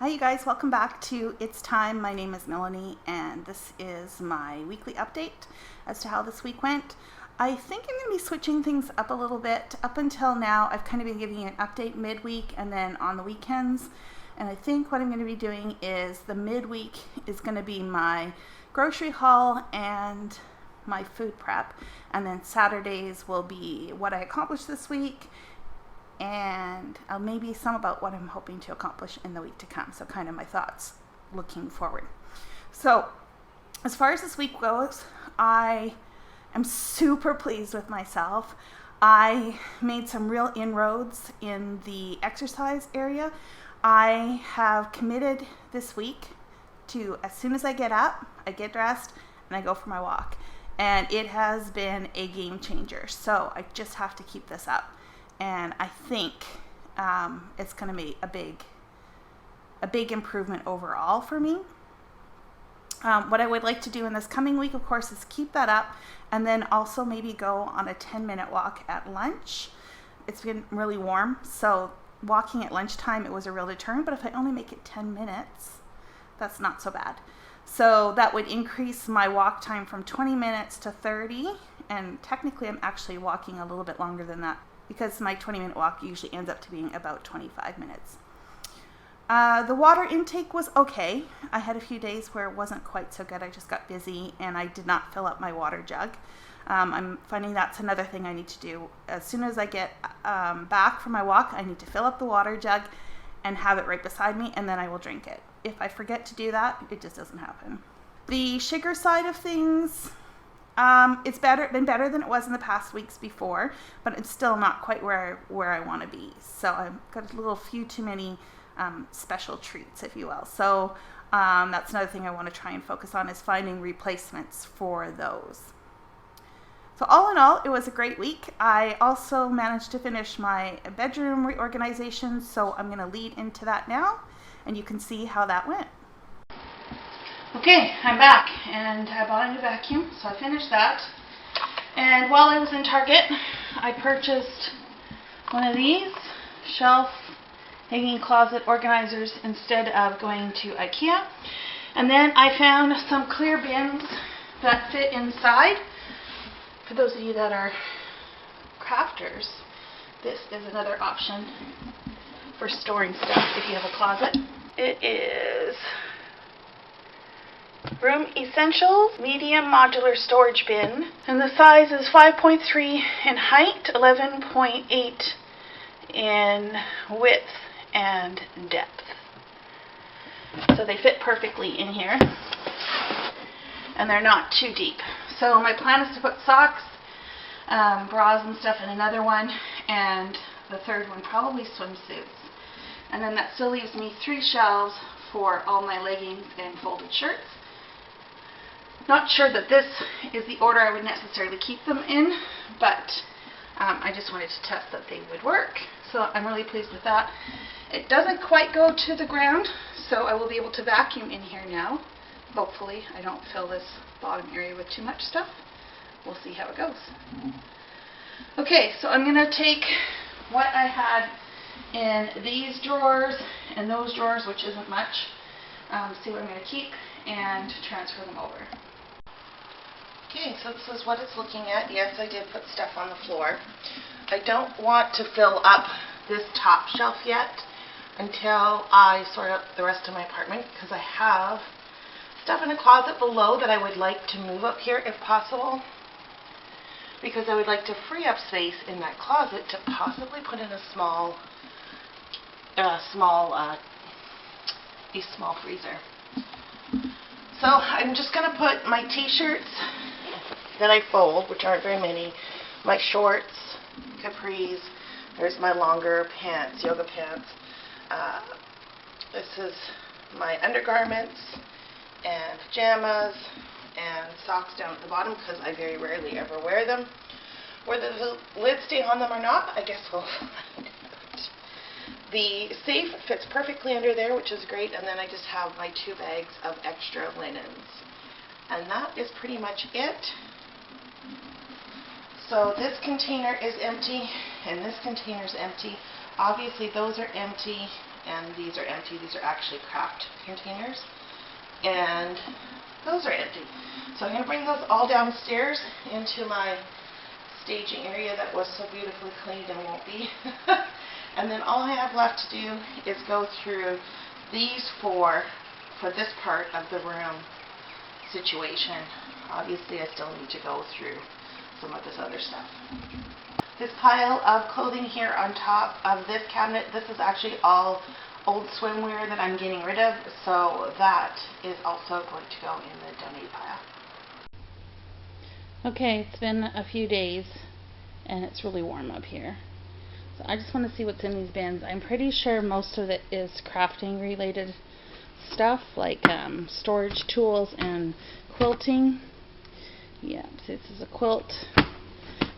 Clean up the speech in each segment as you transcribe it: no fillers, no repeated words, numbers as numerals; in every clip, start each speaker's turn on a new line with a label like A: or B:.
A: Hi you guys, welcome back to It's Time. My name is Melanie and this is my weekly update as to how this week went. I think I'm going to be switching things up a little bit. Up until now, I've kind of been giving you an update midweek and then on the weekends. And I think what I'm going to be doing is the midweek is going to be my grocery haul and my food prep. And then Saturdays will be what I accomplished this week and maybe some about what I'm hoping to accomplish in the week to come. So kind of my thoughts looking forward. So as far as this week goes, I am super pleased with myself. I made some real inroads in the exercise area. I have committed this week to, as soon as I get up, I get dressed and I go for my walk. And it has been a game changer. So I just have to keep this up. And I think it's going to be a big improvement overall for me. What I would like to do in this coming week, of course, is keep that up and then also maybe go on a 10-minute walk at lunch. It's been really warm, so walking at lunchtime, it was a real deterrent, but if I only make it 10 minutes, that's not so bad. So that would increase my walk time from 20 minutes to 30, and technically I'm actually walking a little bit longer than that, because my 20-minute walk usually ends up to being about 25 minutes. The water intake was okay. I had a few days where it wasn't quite so good. I just got busy and I did not fill up my water jug. I'm finding that's another thing I need to do. As soon as I get back from my walk, I need to fill up the water jug and have it right beside me, and then I will drink it. If I forget to do that, it just doesn't happen. The sugar side of things, it's been better than it was in the past weeks before, but it's still not quite where I want to be. So I've got a few too many special treats, if you will. So that's another thing I want to try and focus on, is finding replacements for those. So all in all, it was a great week. I also managed to finish my bedroom reorganization, so I'm going to lead into that now, and you can see how that went. Okay, I'm back, and I bought a new vacuum, so I finished that. And while I was in Target, I purchased one of these shelf hanging closet organizers instead of going to IKEA. And then I found some clear bins that fit inside. For those of you that are crafters, this is another option for storing stuff if you have a closet. It is Room Essentials Medium Modular Storage Bin, and the size is 5.3 in height, 11.8 in width and depth. So they fit perfectly in here, and they're not too deep. So my plan is to put socks, bras and stuff in another one, and the third one probably swimsuits. And then that still leaves me 3 shelves for all my leggings and folded shirts. Not sure that this is the order I would necessarily keep them in, but I just wanted to test that they would work. So I'm really pleased with that. It doesn't quite go to the ground, so I will be able to vacuum in here now. Hopefully I don't fill this bottom area with too much stuff. We'll see how it goes. Okay, so I'm going to take what I had in these drawers and those drawers, which isn't much, see what I'm going to keep, and transfer them over. Okay, so this is what it's looking at. Yes, I did put stuff on the floor. I don't want to fill up this top shelf yet until I sort out the rest of my apartment, because I have stuff in a closet below that I would like to move up here if possible, because I would like to free up space in that closet to possibly put in a small freezer. So I'm just going to put my t-shirts that I fold, which aren't very many, my shorts, capris, there's my longer pants, yoga pants. This is my undergarments and pajamas and socks down at the bottom, because I very rarely ever wear them. Whether the lids stay on them or not, I guess we'll find out. The safe fits perfectly under there, which is great, and then I just have my 2 bags of extra linens. And that is pretty much it. So this container is empty, and this container is empty. obviously those are empty and these are empty. These are actually craft containers. And those are empty. So I'm going to bring those all downstairs into my staging area that was so beautifully cleaned and won't be. And then all I have left to do is go through these four for this part of the room situation. Obviously I still need to go through some of this other stuff. This pile of clothing here on top of this cabinet, this is actually all old swimwear that I'm getting rid of, so that is also going to go in the donate pile. Okay, it's been a few days and it's really warm up here. So I just want to see what's in these bins. I'm pretty sure most of it is crafting related stuff, like storage tools and quilting. Yeah, this is a quilt,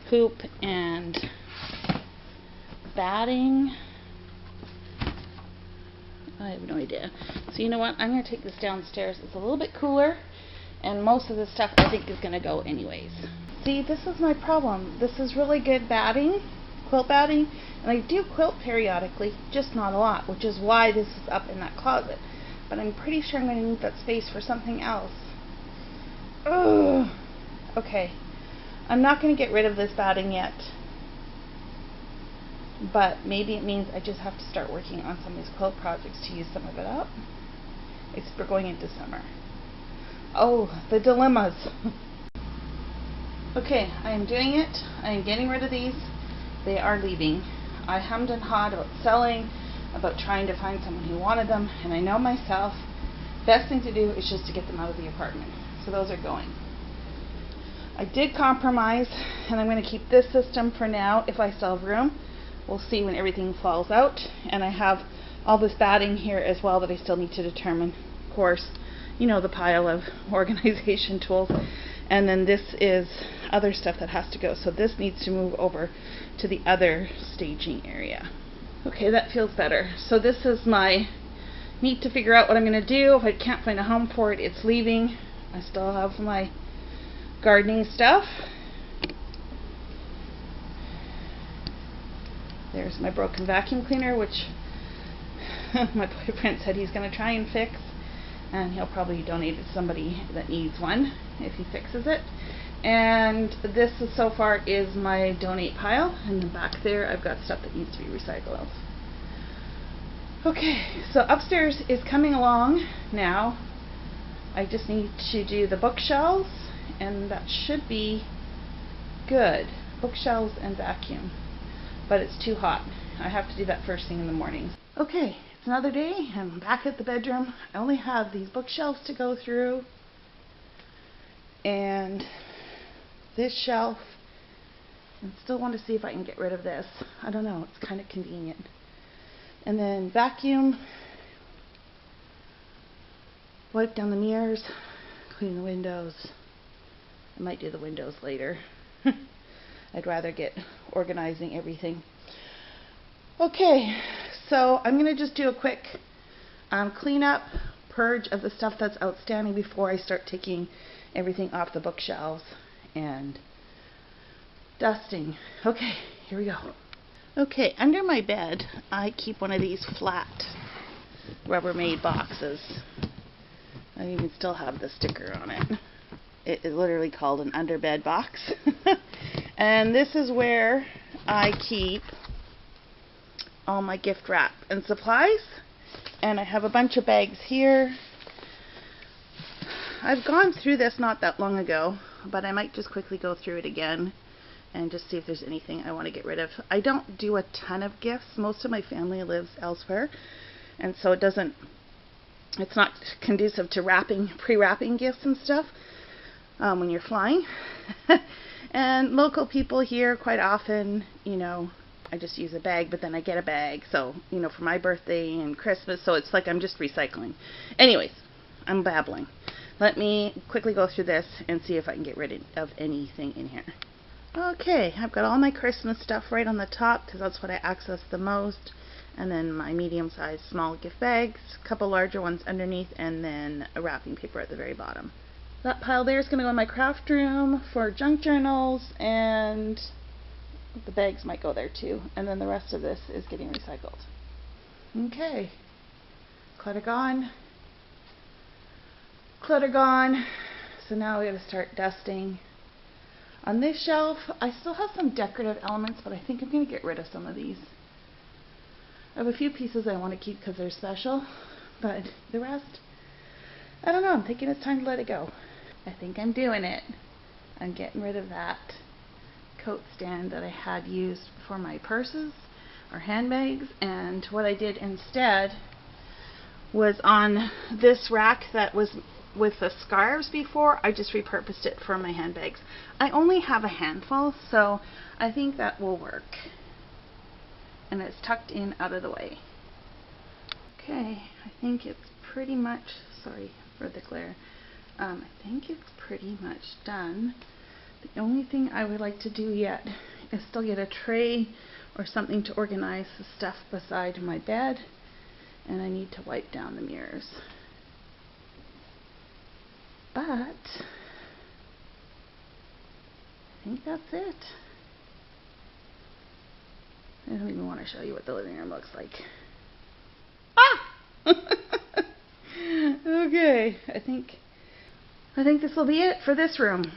A: hoop, and batting. I have no idea. So you know what? I'm going to take this downstairs. It's a little bit cooler, and most of this stuff I think is going to go anyways. See, this is my problem. This is really good batting, quilt batting, and I do quilt periodically, just not a lot, which is why this is up in that closet. But I'm pretty sure I'm going to need that space for something else. Ugh. Okay, I'm not going to get rid of this batting yet, but maybe it means I just have to start working on some of these quilt projects to use some of it up. We're going into summer. Oh, the dilemmas. Okay, I am doing it. I am getting rid of these. They are leaving. I hummed and hawed about selling, about trying to find someone who wanted them, and I know myself, best thing to do is just to get them out of the apartment. So those are going. I did compromise, and I'm going to keep this system for now if I still have room. We'll see when everything falls out. And I have all this batting here as well that I still need to determine. Of course, you know, the pile of organization tools. And then this is other stuff that has to go. So this needs to move over to the other staging area. Okay, that feels better. So this is my need to figure out what I'm going to do. If I can't find a home for it, it's leaving. I still have my gardening stuff. There's my broken vacuum cleaner, which my boyfriend said he's going to try and fix, and he'll probably donate it to somebody that needs one if he fixes it. And this is, so far, is my donate pile, and then back there I've got stuff that needs to be recycled. Okay, so upstairs is coming along now. I just need to do the bookshelves, and that should be good. Bookshelves and vacuum. But it's too hot. I have to do that first thing in the morning. Okay, it's another day. I'm back at the bedroom. I only have these bookshelves to go through. And this shelf. I still want to see if I can get rid of this. I don't know. It's kind of convenient. And then vacuum. Wipe down the mirrors. Clean the windows. I might do the windows later. I'd rather get organizing everything. Okay, so I'm going to just do a quick cleanup, purge of the stuff that's outstanding before I start taking everything off the bookshelves and dusting. Okay, here we go. Okay, under my bed I keep one of these flat Rubbermaid boxes. I even still have the sticker on it. It is literally called an underbed box. And this is where I keep all my gift wrap and supplies. And I have a bunch of bags here. I've gone through this not that long ago, but I might just quickly go through it again and just see if there's anything I want to get rid of. I don't do a ton of gifts. Most of my family lives elsewhere, and so it's not conducive to pre-wrapping gifts and stuff when you're flying. And local people here, quite often, you know, I just use a bag, but then I get a bag, so, you know, for my birthday and Christmas, so it's like I'm just recycling. Anyways, I'm babbling. Let me quickly go through this and see if I can get rid of anything in here. Okay, I've got all my Christmas stuff right on the top, because that's what I access the most, and then my medium-sized small gift bags, a couple larger ones underneath, and then a wrapping paper at the very bottom. That pile there is going to go in my craft room for junk journals and The bags might go there too, and then the rest of this is getting recycled. Okay, clutter gone. Clutter gone. So now we gotta start dusting. On this shelf, I still have some decorative elements, but I think I'm gonna get rid of some of these. I have a few pieces I want to keep because they're special, but the rest, I don't know, I'm thinking it's time to let it go. I think I'm doing it. I'm getting rid of that coat stand that I had used for my purses or handbags, and what I did instead was on this rack that was with the scarves before, I just repurposed it for my handbags. I only have a handful, so I think that will work. And it's tucked in out of the way. Okay, I think it's pretty much, sorry for the glare, I think it's pretty much done. The only thing I would like to do yet is still get a tray or something to organize the stuff beside my bed, and I need to wipe down the mirrors. But I think that's it. I don't even want to show you what the living room looks like. Ah! Okay, I think this will be it for this room.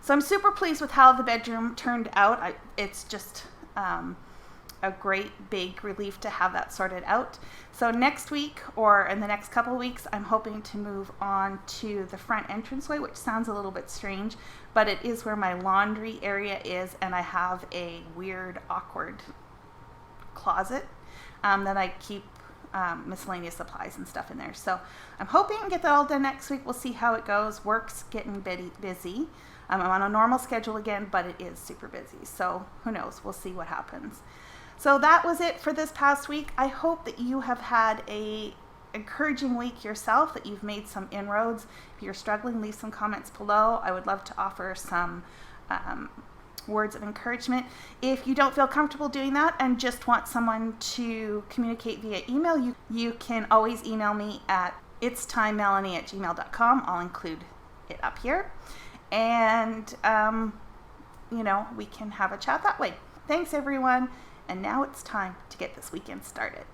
A: So I'm super pleased with how the bedroom turned out. It's just a great big relief to have that sorted out. So next week, or in the next couple of weeks, I'm hoping to move on to the front entranceway, which sounds a little bit strange, but it is where my laundry area is, and I have a weird, awkward closet that I keep miscellaneous supplies and stuff in there. So I'm hoping to get that all done next week. We'll see how it goes. Work's getting busy. I'm on a normal schedule again, but it is super busy. So who knows? We'll see what happens. So that was it for this past week. I hope that you have had a encouraging week yourself, that you've made some inroads. If you're struggling, leave some comments below. I would love to offer some words of encouragement. If you don't feel comfortable doing that and just want someone to communicate via email, you can always email me at itstimemelanie@gmail.com. I'll include it up here. And, we can have a chat that way. Thanks, everyone. And now it's time to get this weekend started.